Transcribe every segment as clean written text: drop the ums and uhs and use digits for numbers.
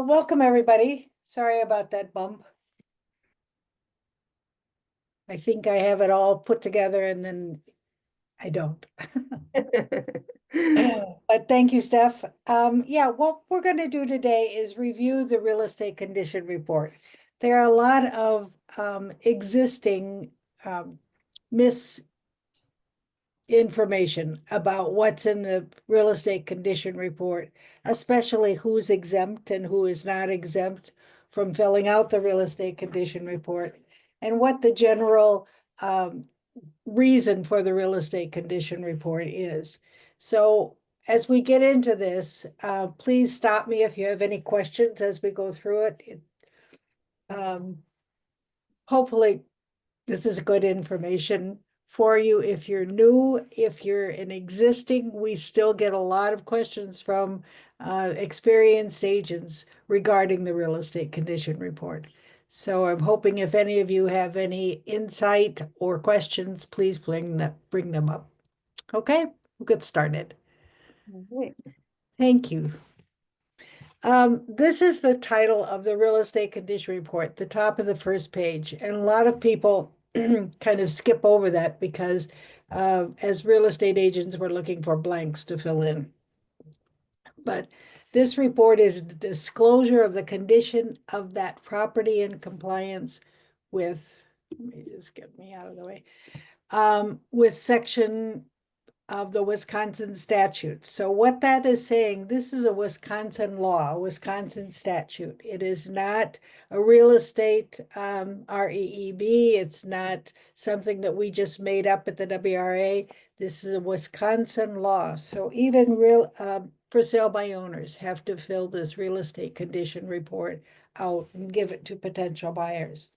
Welcome everybody. Sorry about that bump. I think I have it all put together and then I don't. But thank you, Steph. Yeah, what we're going to do today is review the real estate condition report. There are a lot of existing misinformation about what's in the real estate condition report, especially who's exempt and who is not exempt from filling out the real estate condition report, and what the general reason for the real estate condition report is. So as we get into this, please stop me if you have any questions as we go through it. Hopefully this is good information for you. If you're new, if you're an existing, we still get a lot of questions from experienced agents regarding the real estate condition report. So I'm hoping if any of you have any insight or questions, please bring them up. Okay, we'll get started. Right. Thank you. This is the title of the real estate condition report, the top of the first page. And a lot of people kind of skip over that because as real estate agents, we're looking for blanks to fill in. But this report is a disclosure of the condition of that property in compliance with, let me just get me out of the way, with section of the Wisconsin statute. So what that is saying, this is a Wisconsin law, a Wisconsin statute. It is not a real estate REEB. It's not something that we just made up at the WRA. This is a Wisconsin law. So even real for sale by owners have to fill this real estate condition report out and give it to potential buyers.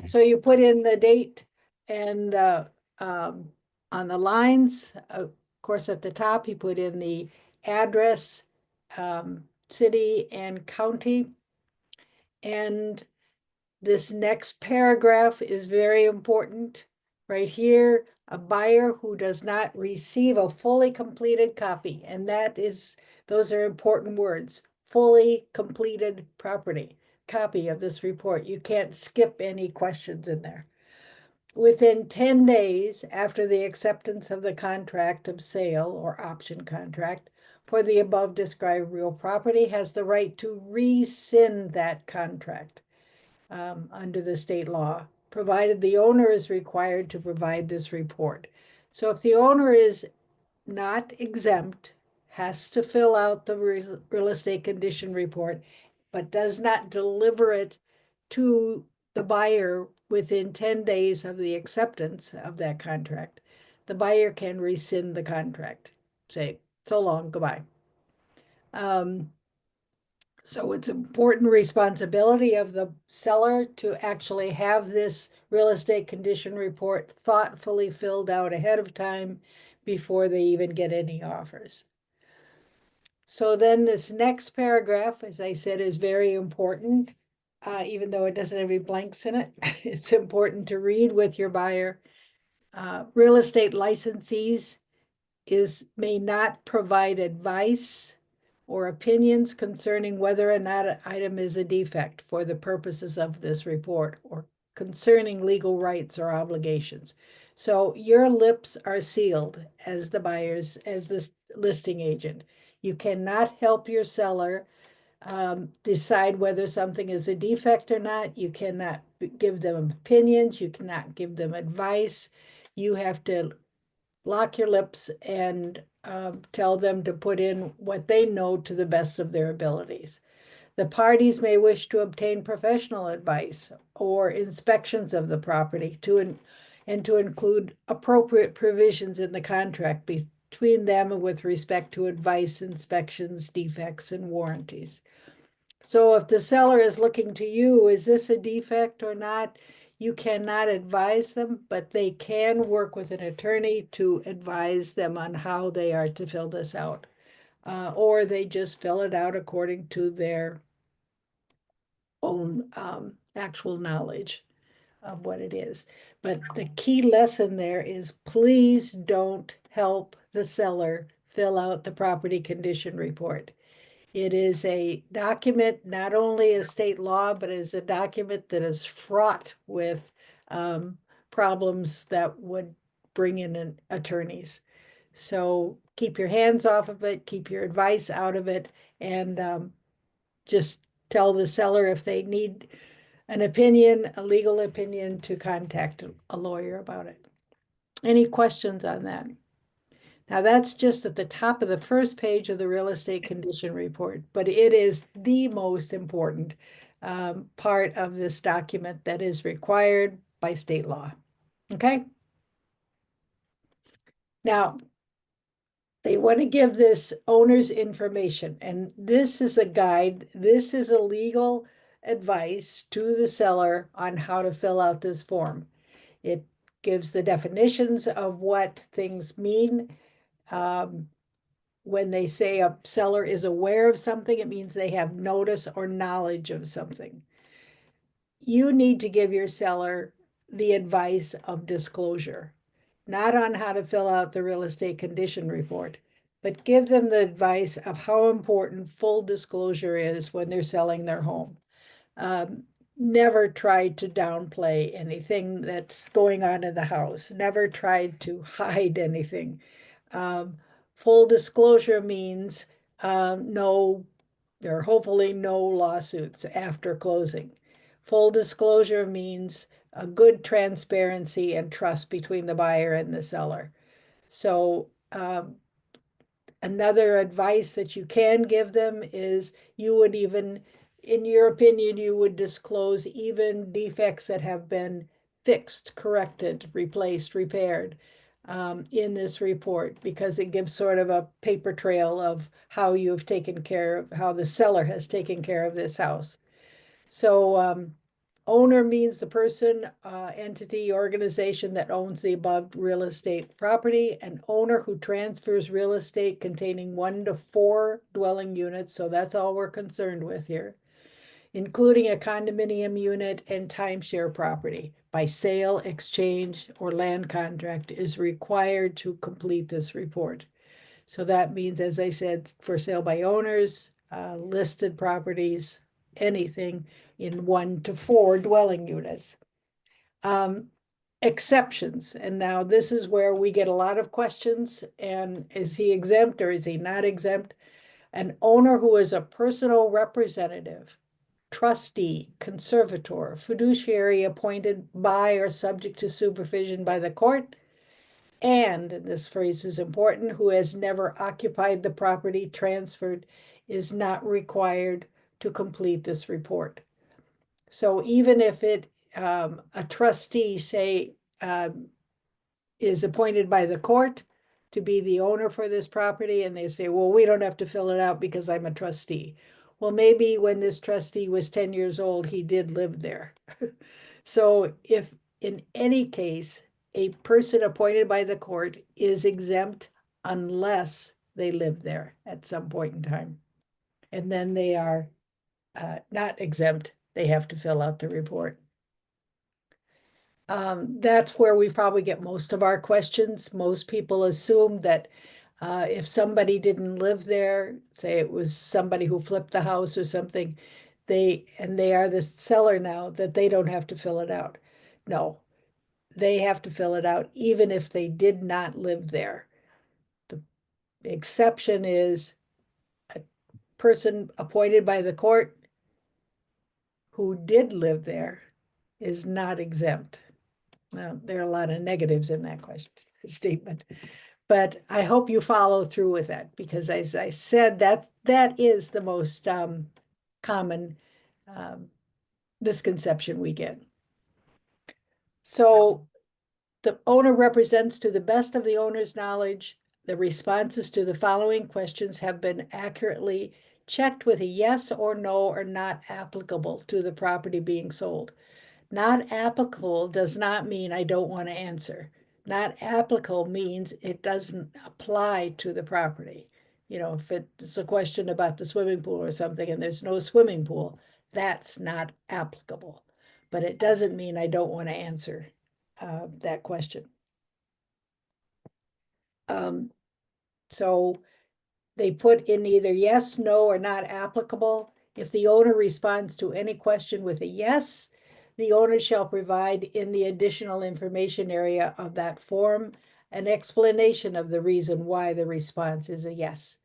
So you put in the date and on the lines, of course, at the top, you put in the address, city and county. And this next paragraph is very important. Right here, a buyer who does not receive a fully completed copy, and those are important words, fully completed copy of this report. You can't skip any questions in there. Within 10 days after the acceptance of the contract of sale or option contract for the above described real property has the right to rescind that contract under the state law, provided the owner is required to provide this report. So if the owner is not exempt, has to fill out the real estate condition report, but does not deliver it to the buyer within 10 days of the acceptance of that contract, the buyer can rescind the contract. Say, so long, goodbye. So it's important responsibility of the seller to actually have this real estate condition report thoughtfully filled out ahead of time before they even get any offers. So then this next paragraph, as I said, is very important. Even though it doesn't have any blanks in it, it's important to read with your buyer. Real estate licensees may not provide advice or opinions concerning whether or not an item is a defect for the purposes of this report or concerning legal rights or obligations. So your lips are sealed as this listing agent. You cannot help your seller decide whether something is a defect or not. You cannot give them opinions. You cannot give them advice. You have to lock your lips and tell them to put in what they know to the best of their abilities. The parties may wish to obtain professional advice or inspections of the property and to include appropriate provisions in the contract between them and with respect to advice, inspections, defects, and warranties. So if the seller is looking to you, is this a defect or not? You cannot advise them, but they can work with an attorney to advise them on how they are to fill this out. Or they just fill it out according to their own actual knowledge of what it is. But the key lesson there is please don't help the seller fill out the property condition report. It is a document, not only a state law, but it is a document that is fraught with problems that would bring in attorneys. So keep your hands off of it, keep your advice out of it, and just tell the seller if they need an opinion, a legal opinion, to contact a lawyer about it. Any questions on that? Now, that's just at the top of the first page of the real estate condition report, but it is the most important part of this document that is required by state law. Okay? Now, they want to give this owner's information, and this is a guide. This is a legal advice to the seller on how to fill out this form. It gives the definitions of what things mean. When they say a seller is aware of something, it means they have notice or knowledge of something. You need to give your seller the advice of disclosure, not on how to fill out the real estate condition report, but give them the advice of how important full disclosure is when they're selling their home. Never tried to downplay anything that's going on in the house, never tried to hide anything. Full disclosure means no, or hopefully no lawsuits after closing. Full disclosure means a good transparency and trust between the buyer and the seller. So another advice that you can give them is you would even, in your opinion, you would disclose even defects that have been fixed, corrected, replaced, repaired in this report, because it gives sort of a paper trail of how you've taken care of, how the seller has taken care of this house. So owner means the person, entity, organization that owns the above real estate property. An owner who transfers real estate containing 1 to 4 dwelling units, so that's all we're concerned with here, including a condominium unit and timeshare property by sale, exchange, or land contract, is required to complete this report. So that means, as I said, for sale by owners, listed properties, anything in 1 to 4 dwelling units. Exceptions, and now this is where we get a lot of questions, and is he exempt or is he not exempt? An owner who is a personal representative, trustee, conservator, fiduciary appointed by or subject to supervision by the court, and this phrase is important, who has never occupied the property transferred, is not required to complete this report. So even if a trustee, say, is appointed by the court to be the owner for this property, and they say, well, we don't have to fill it out because I'm a trustee. Well, maybe when this trustee was 10 years old, he did live there. So if in any case, a person appointed by the court is exempt unless they live there at some point in time. And then they are not exempt. They have to fill out the report. That's where we probably get most of our questions. Most people assume that if somebody didn't live there, say it was somebody who flipped the house or something, they are the seller now, that they don't have to fill it out. No, they have to fill it out even if they did not live there. The exception is a person appointed by the court who did live there is not exempt. Now, there are a lot of negatives in that question statement, but I hope you follow through with that, because as I said, that is the most common misconception we get. So the owner represents, to the best of the owner's knowledge, the responses to the following questions have been accurately checked with a yes or no or not applicable to the property being sold. Not applicable does not mean I don't want to answer. Not applicable means it doesn't apply to the property. You know, if it's a question about the swimming pool or something and there's no swimming pool, that's not applicable. But it doesn't mean I don't want to answer that question. So they put in either yes, no, or not applicable. If the owner responds to any question with a yes, the owner shall provide in the additional information area of that form an explanation of the reason why the response is a yes.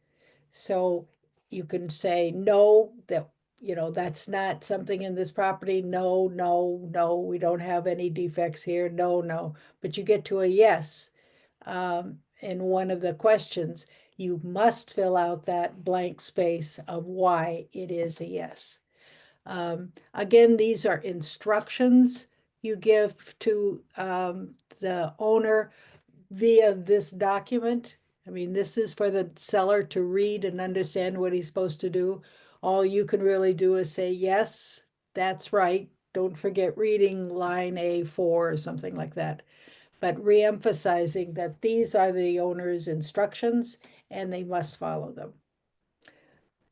So you can say no, that, that's not something in this property. No, no, no, we don't have any defects here. No, no. But you get to a yes in one of the questions, you must fill out that blank space of why it is a yes. Again, these are instructions you give to the owner via this document. I mean, this is for the seller to read and understand what he's supposed to do. All you can really do is say, yes, that's right. Don't forget reading line A4 or something like that. But re-emphasizing that these are the owner's instructions and they must follow them.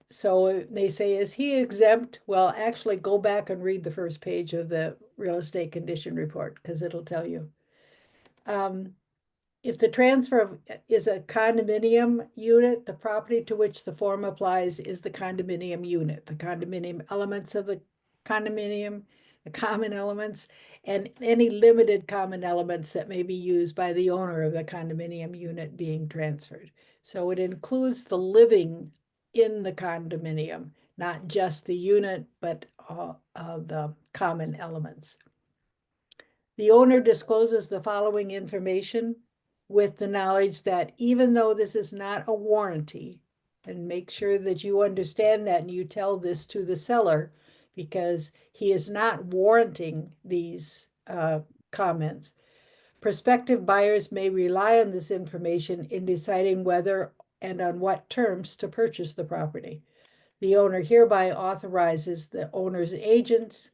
So they say, is he exempt? Well, actually go back and read the first page of the real estate condition report because it'll tell you. If the transfer is a condominium unit, the property to which the form applies is the condominium unit, the condominium elements of the condominium, the common elements, and any limited common elements that may be used by the owner of the condominium unit being transferred. So it includes the living in the condominium, not just the unit, but all of the common elements. The owner discloses the following information with the knowledge that even though this is not a warranty, and make sure that you understand that and you tell this to the seller because he is not warranting these comments. Prospective buyers may rely on this information in deciding whether and on what terms to purchase the property. The owner hereby authorizes the owner's agents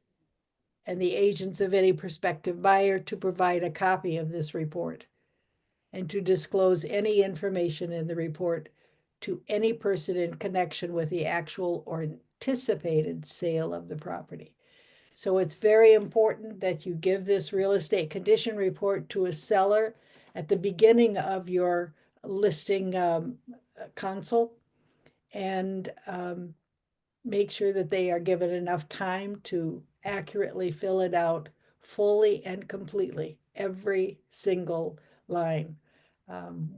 and the agents of any prospective buyer to provide a copy of this report and to disclose any information in the report to any person in connection with the actual or anticipated sale of the property. So it's very important that you give this real estate condition report to a seller at the beginning of your listing consult and make sure that they are given enough time to accurately fill it out fully and completely, every single line.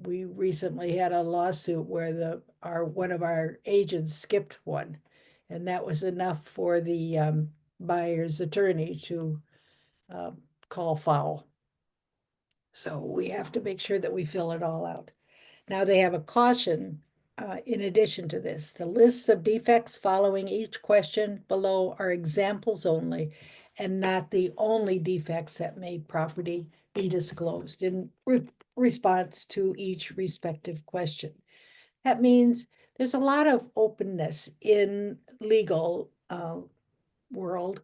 We recently had a lawsuit where one of our agents skipped one, and that was enough for the buyer's attorney to call foul. So we have to make sure that we fill it all out. Now they have a caution in addition to this. The lists of defects following each question below are examples only and not the only defects that may property be disclosed in response to each respective question. That means there's a lot of openness in legal world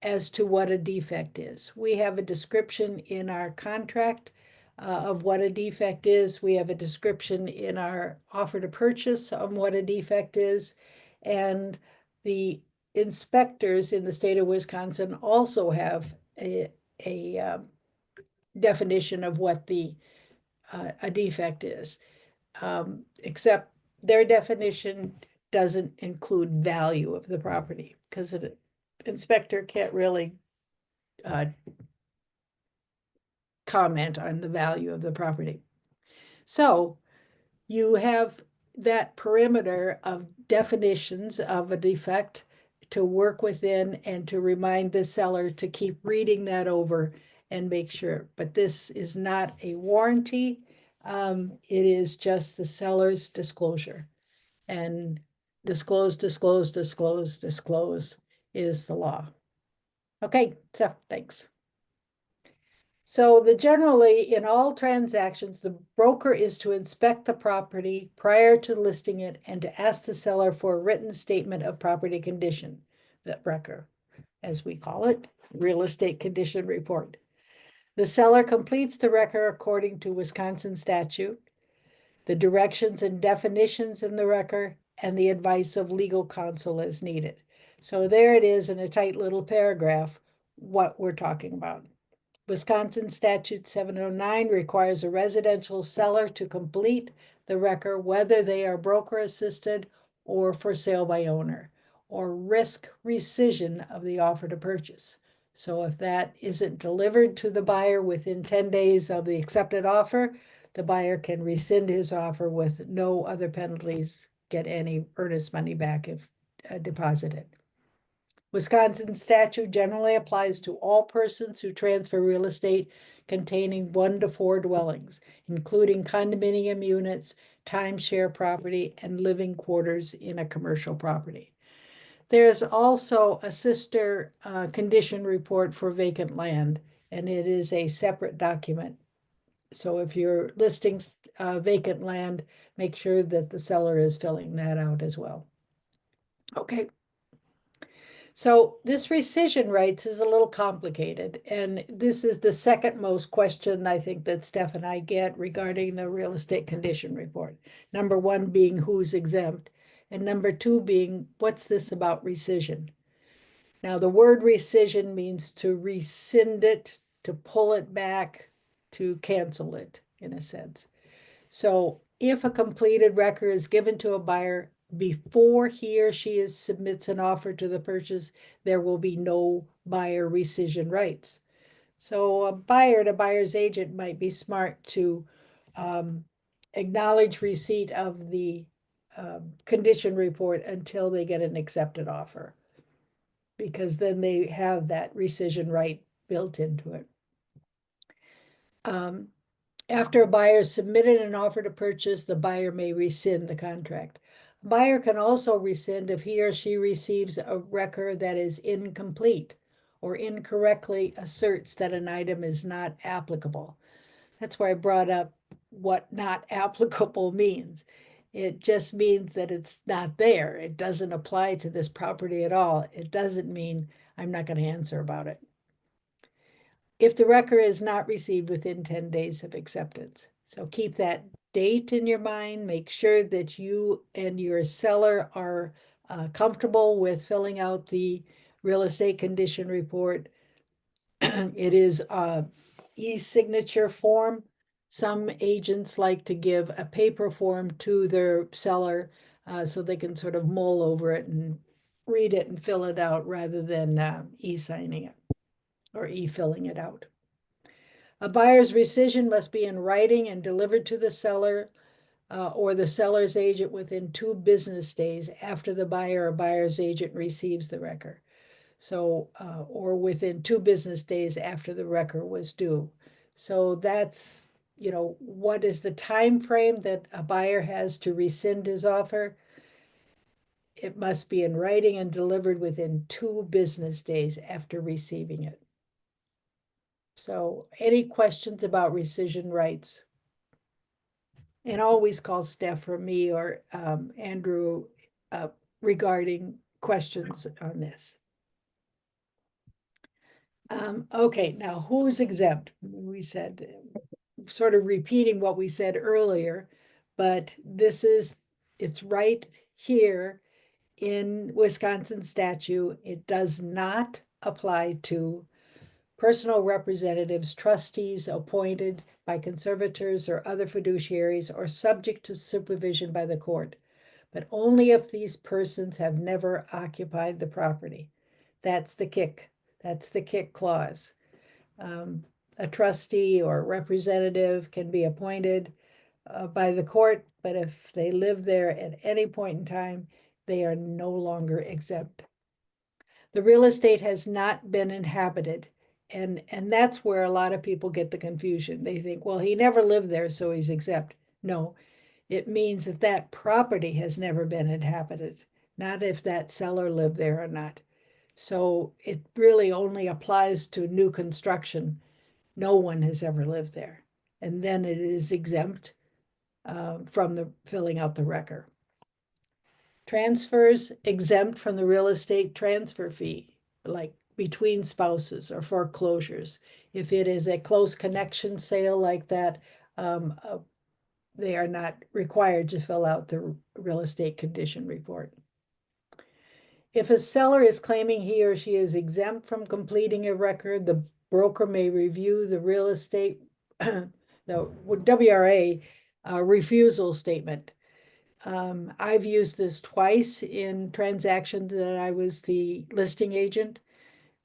as to what a defect is. We have a description in our contract of what a defect is. We have a description in our offer to purchase on what a defect is. And the inspectors in the state of Wisconsin also have a definition of what a defect is, except their definition doesn't include value of the property because an inspector can't really comment on the value of the property. So you have that perimeter of definitions of a defect to work within and to remind the seller to keep reading that over and make sure. But this is not a warranty. It is just the seller's disclosure. And disclose, disclose, disclose, disclose is the law. Okay, so thanks. So generally in all transactions, the broker is to inspect the property prior to listing it and to ask the seller for a written statement of property condition, the RECR, as we call it, real estate condition report. The seller completes the RECR according to Wisconsin statute, the directions and definitions in the RECR, and the advice of legal counsel as needed. So there it is in a tight little paragraph, what we're talking about. Wisconsin Statute 709 requires a residential seller to complete the record whether they are broker assisted or for sale by owner, or risk rescission of the offer to purchase. So if that isn't delivered to the buyer within 10 days of the accepted offer, the buyer can rescind his offer with no other penalties, get any earnest money back if deposited. Wisconsin statute generally applies to all persons who transfer real estate containing 1 to 4 dwellings, including condominium units, timeshare property, and living quarters in a commercial property. There's also a sister condition report for vacant land, and it is a separate document. So if you're listing vacant land, make sure that the seller is filling that out as well. Okay. So this rescission rights is a little complicated, and this is the second most question I think that Steph and I get regarding the real estate condition report. Number one being who's exempt, and number two being what's this about rescission? Now, the word rescission means to rescind it, to pull it back, to cancel it, in a sense. So if a completed record is given to a buyer before he or she submits an offer to the purchase, there will be no buyer rescission rights. So a buyer to buyer's agent might be smart to acknowledge receipt of the condition report until they get an accepted offer, because then they have that rescission right built into it. After a buyer submitted an offer to purchase, the buyer may rescind the contract. A buyer can also rescind if he or she receives a record that is incomplete or incorrectly asserts that an item is not applicable. That's why I brought up what not applicable means. It just means that it's not there. It doesn't apply to this property at all. It doesn't mean I'm not going to answer about it. If the record is not received within 10 days of acceptance. So keep that date in your mind. Make sure that you and your seller are comfortable with filling out the real estate condition report. It is a e-signature form. Some agents like to give a paper form to their seller so they can sort of mull over it and read it and fill it out rather than e-signing it or e-filling it out. A buyer's rescission must be in writing and delivered to the seller or the seller's agent within 2 business days after the buyer or buyer's agent receives the record. So, or within 2 business days after the record was due. So that's, what is the time frame that a buyer has to rescind his offer? It must be in writing and delivered within 2 business days after receiving it. So any questions about rescission rights? And always call Steph or me or Andrew regarding questions on this. Okay, now who's exempt? We said, sort of repeating what we said earlier, but it's right here in Wisconsin statute. It does not apply to personal representatives, trustees appointed by conservators or other fiduciaries or subject to supervision by the court, but only if these persons have never occupied the property. That's the kick. That's the kick clause. A trustee or representative can be appointed by the court, but if they live there at any point in time, they are no longer exempt. The real estate has not been inhabited. And that's where a lot of people get the confusion. They think, well, he never lived there, so he's exempt. No, it means that that property has never been inhabited, not if that seller lived there or not. So it really only applies to new construction. No one has ever lived there. And then it is exempt from the filling out the record. Transfers exempt from the real estate transfer fee, like between spouses or foreclosures. If it is a close connection sale like that, they are not required to fill out the real estate condition report. If a seller is claiming he or she is exempt from completing a record, the broker may review the real estate, the WRA refusal statement. I've used this twice in transactions that I was the listing agent.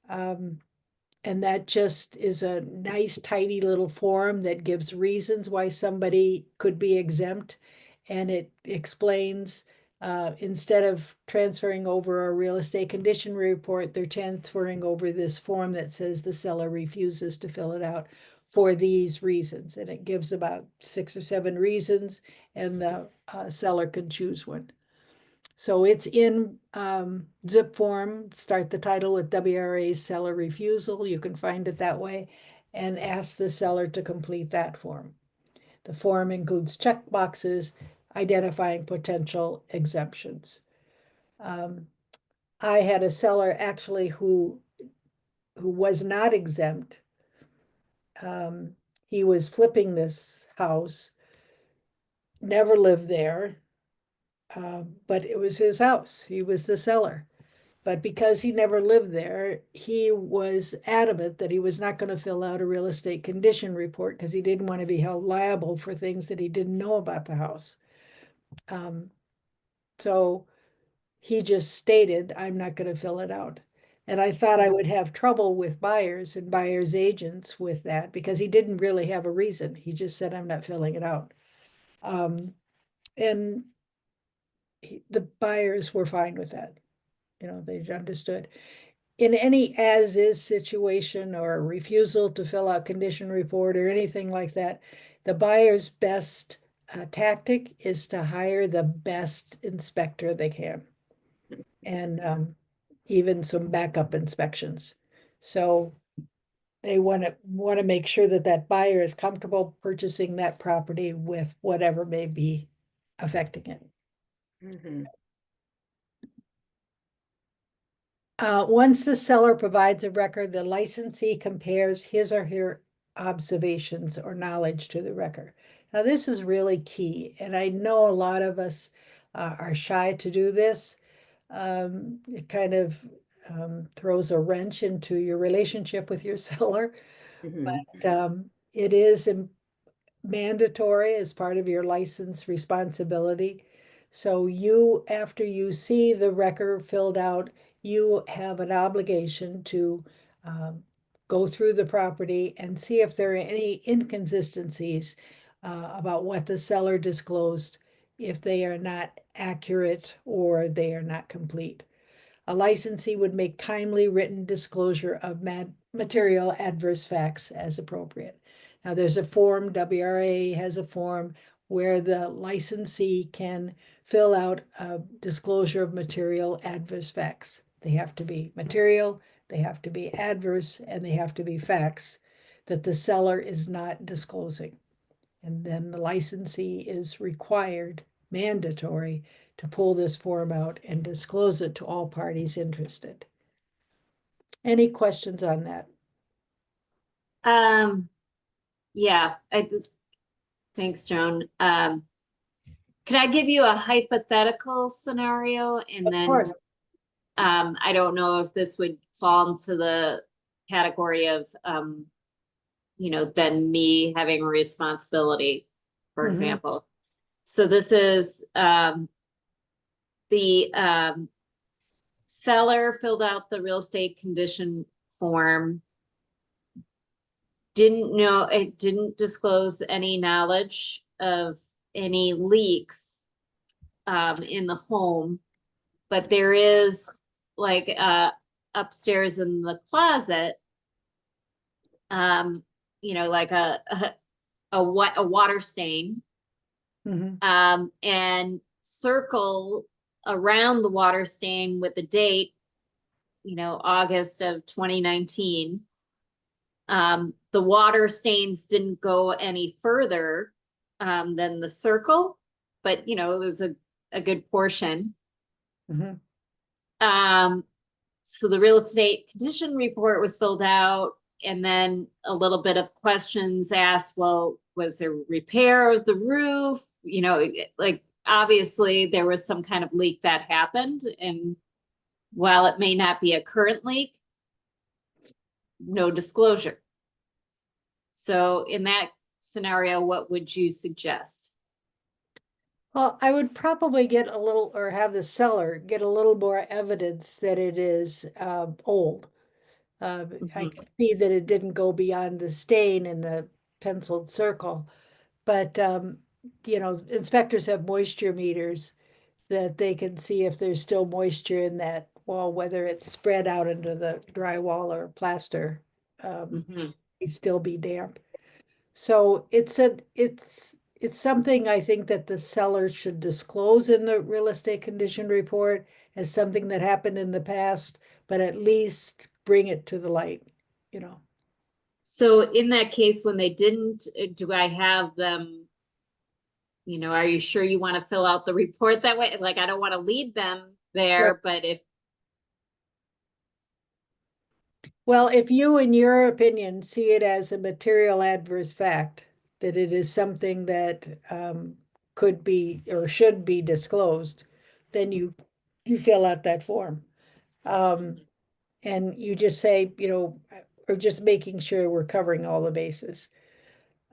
And that just is a nice, tidy little form that gives reasons why somebody could be exempt. And it explains, instead of transferring over a real estate condition report, they're transferring over this form that says the seller refuses to fill it out for these reasons. And it gives about 6 or 7 reasons, and the seller can choose one. So it's in zip form. Start the title with WRA seller refusal. You can find it that way, and ask the seller to complete that form. The form includes check boxes identifying potential exemptions. I had a seller actually who was not exempt. He was flipping this house, never lived there, but it was his house. He was the seller. But because he never lived there, he was adamant that he was not going to fill out a real estate condition report because he didn't want to be held liable for things that he didn't know about the house. So he just stated, I'm not going to fill it out. And I thought I would have trouble with buyers and buyers agents with that because he didn't really have a reason. He just said, I'm not filling it out. And the buyers were fine with that. They understood. In any as-is situation or a refusal to fill out condition report or anything like that, the buyer's best tactic is to hire the best inspector they can, and even some backup inspections. So they want to make sure that that buyer is comfortable purchasing that property with whatever may be affecting it. Mm-hmm. Once the seller provides a record, the licensee compares his or her observations or knowledge to the record. Now, this is really key, and I know a lot of us are shy to do this. It kind of throws a wrench into your relationship with your seller, but it is mandatory as part of your license responsibility. So after you see the record filled out, you have an obligation to go through the property and see if there are any inconsistencies about what the seller disclosed, if they are not accurate or they are not complete. A licensee would make timely written disclosure of material adverse facts as appropriate. Now, there's a form, WRA has a form where the licensee can fill out a disclosure of material adverse facts. They have to be material, they have to be adverse, and they have to be facts that the seller is not disclosing. And then the licensee is required, mandatory, to pull this form out and disclose it to all parties interested. Any questions on that? Yeah, thanks, Joan. Could I give you a hypothetical scenario? And Of then course. I don't know if this would fall into the category of then me having a responsibility, for example. So this is the seller filled out the real estate condition form, didn't disclose any knowledge of any leaks in the home, but there is like upstairs in the closet, like a water stain, and circle around the water stain with the date, August of 2019. The water stains didn't go any further than the circle, but it was a good portion. So the real estate condition report was filled out, and then a little bit of questions asked. Well, was there repair of the roof? Like obviously there was some kind of leak that happened, and while it may not be a current leak, no disclosure. So in that scenario, what would you suggest? Well, I would probably get a little, or have the seller get a little more evidence that it is old. I Mhm. can see that it didn't go beyond the stain in the penciled circle. But, inspectors have moisture meters that they can see if there's still moisture in that wall, whether it's spread out into the drywall or plaster. Mhm. It still be damp. So it's something I think that the seller should disclose in the real estate condition report as something that happened in the past, but at least bring it to the light, you know. So in that case, when they didn't, do I have them, are you sure you want to fill out the report that way? Like, I don't want to lead them Right. there, but if, Well, if you, in your opinion, see it as a material adverse fact, that it is something that could be or should be disclosed, then you fill out that form. Um, and you just say, or just making sure we're covering all the bases.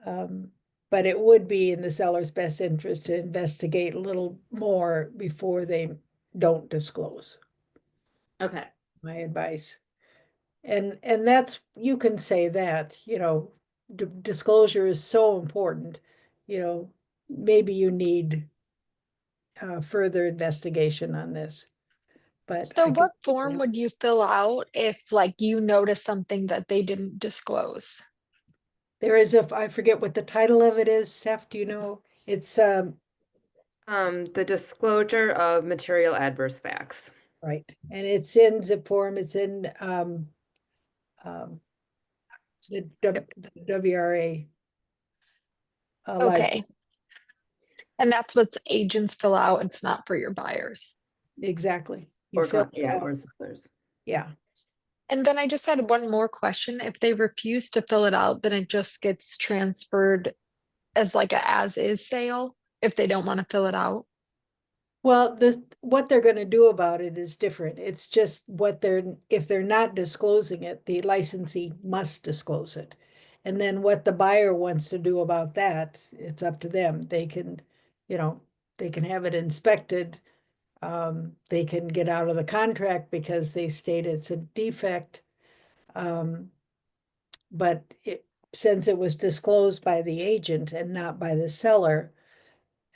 Um, but it would be in the seller's best interest to investigate a little more before they don't disclose, okay. my advice. And that's, you can say that, disclosure is so important, you know, maybe you need further investigation on this, but So I could. what form would you fill out if like you notice something that they didn't disclose? There is I forget what the title of it is, Steph, do you know? It's, The disclosure of material adverse facts. right, and it's in zip form, it's in, um, the WRA. Okay. And that's what agents fill out. It's not for your buyers. Exactly. You fill it Yeah, out. or sellers. Yeah. And then I just had one more question. If they refuse to fill it out, then it just gets transferred as like a as is sale if they don't want to fill it out. Well, what they're gonna do about it is different. It's just if they're not disclosing it, the licensee must disclose it. And then what the buyer wants to do about that, it's up to them. You know, they can have it inspected. They can get out of the contract because they state it's a defect. Um, but since it was disclosed by the agent and not by the seller,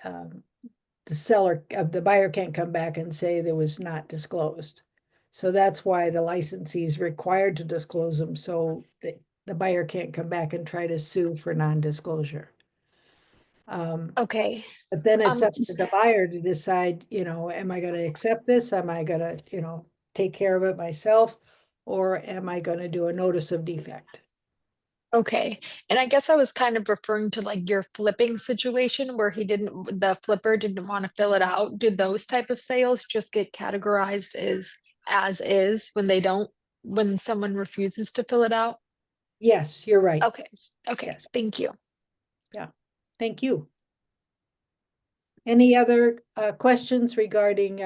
um, the buyer can't come back and say there was not disclosed. So that's why the licensee is required to disclose them, so the buyer can't come back and try to sue for non-disclosure. Okay. But then it's Um, up to the buyer to decide, am I gonna accept this? Am I gonna, take care of it myself? Or am I gonna do a notice of defect? okay. And I guess I was kind of referring to like your flipping situation where the flipper didn't want to fill it out. Did those type of sales just get categorized as is when someone refuses to fill it out? Yes, you're right. Okay. Okay. Yes, Thank you. yeah. Thank you. Any other questions regarding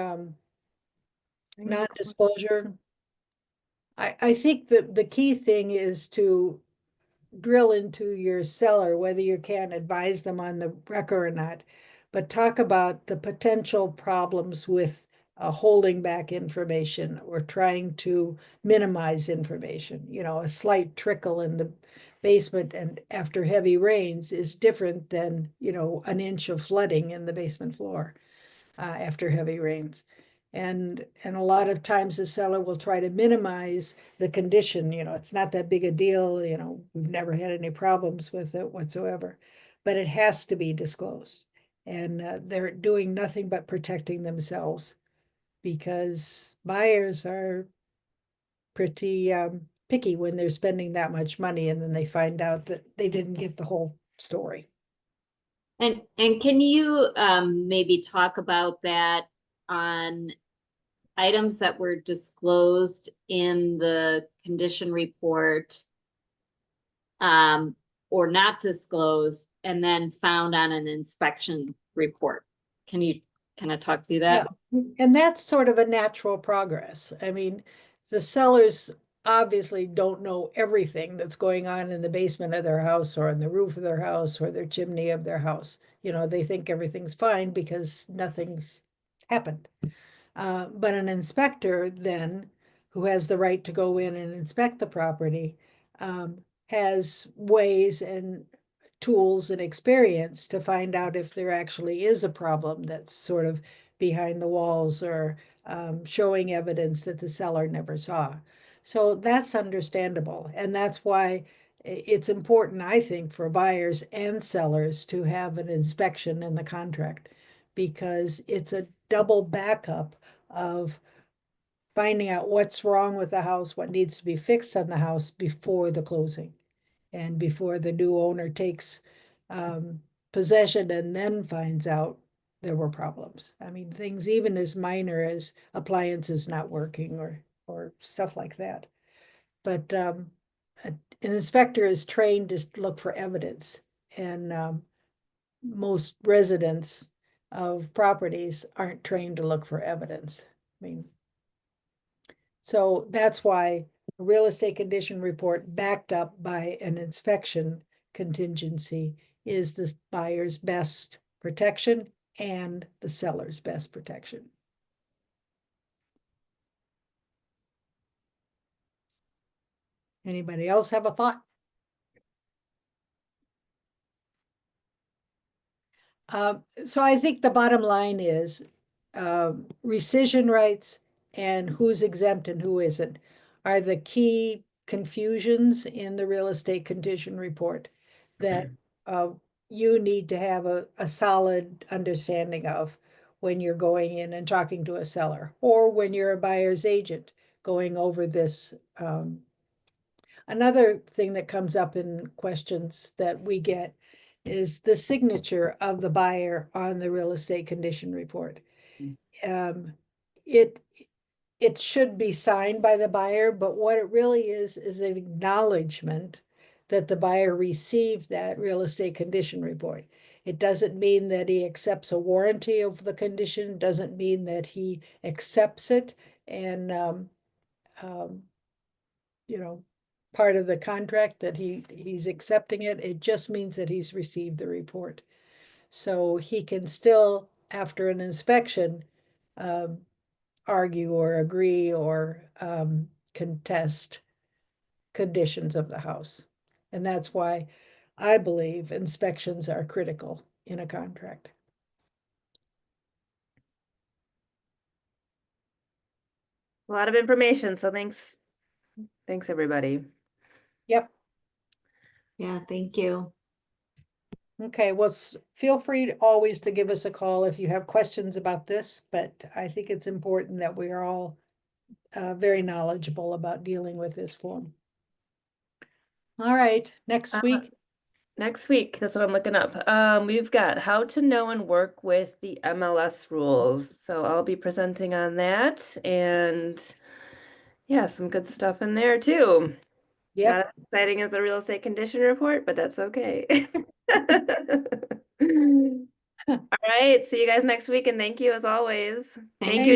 non-disclosure? I think that the key thing is to drill into your seller, whether you can advise them on the record or not, but talk about the potential problems with holding back information or trying to minimize information. A slight trickle in the basement and after heavy rains is different than, an inch of flooding in the basement floor after heavy rains. And a lot of times the seller will try to minimize the condition, it's not that big a deal, we've never had any problems with it whatsoever. But it has to be disclosed. And they're doing nothing but protecting themselves because buyers are pretty picky when they're spending that much money and then they find out that they didn't get the whole story. And can you maybe talk about that on items that were disclosed in the condition report or not disclosed and then found on an inspection report? Can you kind of talk through that? Yeah, and that's sort of a natural progress. I mean, the sellers obviously don't know everything that's going on in the basement of their house or on the roof of their house or their chimney of their house. You know, they think everything's fine because nothing's happened. But an inspector then, who has the right to go in and inspect the property, has ways and tools and experience to find out if there actually is a problem that's sort of behind the walls or showing evidence that the seller never saw. So that's understandable. And that's why it's important, I think, for buyers and sellers to have an inspection in the contract, because it's a double backup of finding out what's wrong with the house, what needs to be fixed on the house before the closing and before the new owner takes possession and then finds out there were problems. I mean, things even as minor as appliances not working or stuff like that. But an inspector is trained to look for evidence, and most residents of properties aren't trained to look for evidence. I mean, so that's why a real estate condition report backed up by an inspection contingency is the buyer's best protection and the seller's best protection. Anybody else have a thought? So I think the bottom line is rescission rights and who's exempt and who isn't are the key confusions in the real estate condition report that you need to have a solid understanding of when you're going in and talking to a seller, or when you're a buyer's agent going over this. Another thing that comes up in questions that we get is the signature of the buyer on the real estate condition report. It it should be signed by the buyer, but what it really is an acknowledgement that the buyer received that real estate condition report. It doesn't mean that he accepts a warranty of the condition, doesn't mean that he accepts it and you know, part of the contract that he's accepting it. It just means that he's received the report. So he can still, after an inspection, argue or agree or contest conditions of the house. And that's why I believe inspections are critical in a contract. A lot of information, so thanks. Thanks, everybody. Yep. Yeah, thank you. Okay, well, feel free to always to give us a call if you have questions about this, but I think it's important that we are all very knowledgeable about dealing with this form. All right, next week. Next week, that's what I'm looking up. We've got how to know and work with the MLS rules. So I'll be presenting on that, and yeah, some good stuff in there too. Yep. Not as exciting as the real estate condition report, but that's okay. All right, see you guys next week, and thank you as always. Thank you.